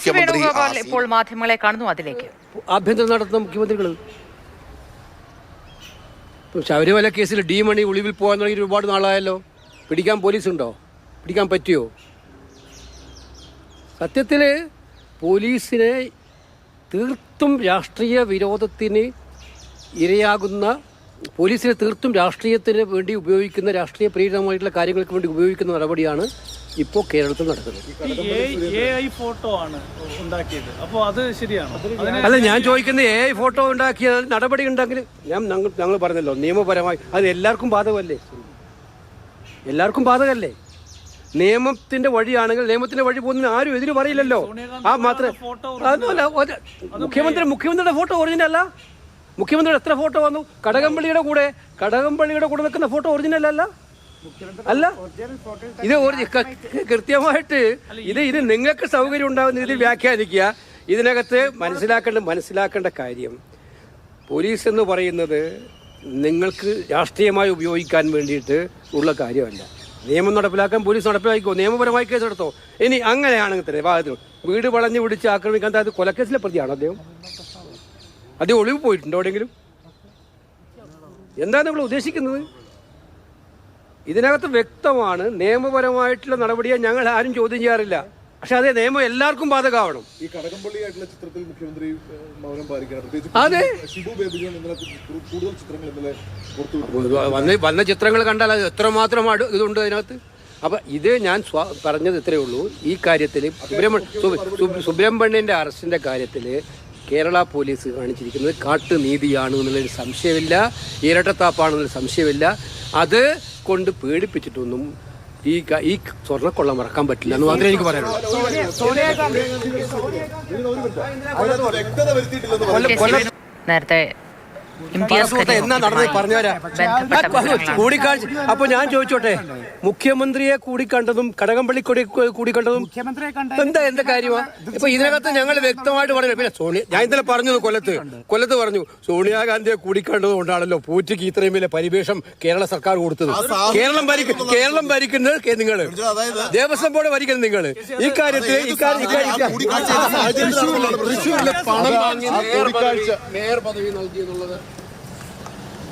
മുഖ്യമന്ത്രി ഇപ്പോൾ മാധ്യമങ്ങളെ കാണുന്നു. അതിലേക്ക് ആഭ്യന്തരം നടത്തുന്ന മുഖ്യമന്ത്രികൾ ശബരിമല കേസിൽ ഡി മണി ഒളിവിൽ പോകാൻ തുടങ്ങി ഒരുപാട് നാളായല്ലോ. പിടിക്കാൻ പോലീസുണ്ടോ? പിടിക്കാൻ പറ്റിയോ? സത്യത്തിൽ പോലീസിനെ തീർത്തും രാഷ്ട്രീയ വിരോധത്തിന് ഇരയാകുന്ന, പോലീസിനെ തീർത്തും രാഷ്ട്രീയത്തിന് വേണ്ടി ഉപയോഗിക്കുന്ന, രാഷ്ട്രീയ പ്രേരിതമായിട്ടുള്ള കാര്യങ്ങൾക്ക് വേണ്ടി ഉപയോഗിക്കുന്ന നടപടിയാണ് ഇപ്പോൾ കേരളത്തിൽ നടക്കുന്നത്. ഫോട്ടോ ആണ് ഉണ്ടാക്കിയത്. അപ്പോൾ അത് ശരിയാണോ? അല്ല, ഞാൻ ചോദിക്കുന്നത് AI ഫോട്ടോ ഉണ്ടാക്കിയ നടപടി ഉണ്ടെങ്കിൽ ഞങ്ങൾ പറഞ്ഞല്ലോ നിയമപരമായി അത് എല്ലാവർക്കും ബാധകമല്ലേ? എല്ലാവർക്കും ബാധകമല്ലേ? നിയമത്തിന്റെ വഴിയാണെങ്കിൽ നിയമത്തിന്റെ വഴി പോകുന്നതിന് ആരും എതിര് പറയില്ലല്ലോ. ആ മാത്രമേ മുഖ്യമന്ത്രിയുടെ ഫോട്ടോ ഒറിജിനൽ അല്ല. മുഖ്യമന്ത്രിയുടെ എത്ര ഫോട്ടോ വന്നു? കടകംപള്ളിയുടെ കൂടെ നിൽക്കുന്ന ഫോട്ടോ ഒറിജിനൽ അല്ല. ഇത് കൃത്യമായിട്ട് ഇത് നിങ്ങൾക്ക് സൗകര്യം ഉണ്ടാകുന്ന രീതിയിൽ വ്യാഖ്യാനിക്കുക. ഇതിനകത്ത് മനസ്സിലാക്കേണ്ട കാര്യം, പോലീസ് എന്ന് പറയുന്നത് നിങ്ങൾക്ക് രാഷ്ട്രീയമായി ഉപയോഗിക്കാൻ വേണ്ടിയിട്ട് ഉള്ള കാര്യമല്ല. നിയമം നടപ്പിലാക്കാൻ പോലീസ് നടപ്പിലാക്കിക്കോ, നിയമപരമായി കേസെടുത്തോ. ഇനി അങ്ങനെയാണെങ്കിൽ തന്നെ ഭാഗത്തിന് വീട് വളഞ്ഞു പിടിച്ച് ആക്രമിക്കാൻ, അത് കൊലക്കേസിലെ പ്രതിയാണോ അദ്ദേഹം? ഒളിവ് പോയിട്ടുണ്ടോ എവിടെയെങ്കിലും? എന്താണ് നിങ്ങൾ ഉദ്ദേശിക്കുന്നത്? ഇതിനകത്ത് വ്യക്തമാണ്, നിയമപരമായിട്ടുള്ള നടപടിയെ ഞങ്ങൾ ആരും ചോദ്യം ചെയ്യാറില്ല. പക്ഷെ അതേ നിയമം എല്ലാവർക്കും ബാധകമാവണം. ഈ കടകംപള്ളിയായിട്ടുള്ള ചിത്രത്തിൽ മുഖ്യമന്ത്രി മൗനം പാലിക്കണം. അതെ, വന്ന ചിത്രങ്ങൾ കണ്ടാൽ അത് എത്രമാത്രം ഇതുണ്ട് അതിനകത്ത്. അപ്പൊ ഇത് ഞാൻ പറഞ്ഞത് ഇത്രയേ ഉള്ളൂ. ഈ കാര്യത്തിൽ സുബ്രഹ്മണ്യന്റെ അറസ്റ്റിന്റെ കാര്യത്തിൽ കേരള പോലീസ് കാണിച്ചിരിക്കുന്നത് കാട്ടുനീതിയാണ് എന്നുള്ളൊരു സംശയമില്ല, ഇരട്ടത്താപ്പാണെന്നൊരു സംശയമില്ല. അത് കൊണ്ട് പേടിപ്പിച്ചിട്ടൊന്നും ഈ സ്വർണ്ണക്കൊള്ള മറക്കാൻ പറ്റില്ല എന്ന് മാത്രമേ എനിക്ക് പറയാനുള്ളൂ. നേരത്തെ എന്നാ നടന്നത് പറഞ്ഞുതരാ കൂടിക്കാഴ്ച. അപ്പൊ ഞാൻ ചോദിച്ചോട്ടെ, മുഖ്യമന്ത്രിയെ കൂടിക്കണ്ടതും കടകംപള്ളി കൂടിക്കണ്ടതും എന്താ കാര്യമാണ്? ഇപ്പൊ ഇതിനകത്ത് ഞങ്ങൾ വ്യക്തമായിട്ട് പറഞ്ഞു. പിന്നെ ഞാൻ ഇന്നലെ പറഞ്ഞത് കൊല്ലത്ത് പറഞ്ഞു, സോണിയാഗാന്ധിയെ കൂടിക്കണ്ടത് കൊണ്ടാണല്ലോ പൂറ്റിക്ക് ഇത്രയും വലിയ പരിവേഷം കേരള സർക്കാർ കൊടുത്തത്. കേരളം ഭരിക്കുന്നത് നിങ്ങൾ, ദേവസ്വം ബോർഡ് ഭരിക്കുന്നത് നിങ്ങൾ. ഇക്കാര്യത്തിൽ തൃശ്ശൂരിലെ പണം വാങ്ങി മേയർ പദവി നൽകി എന്നുള്ളത്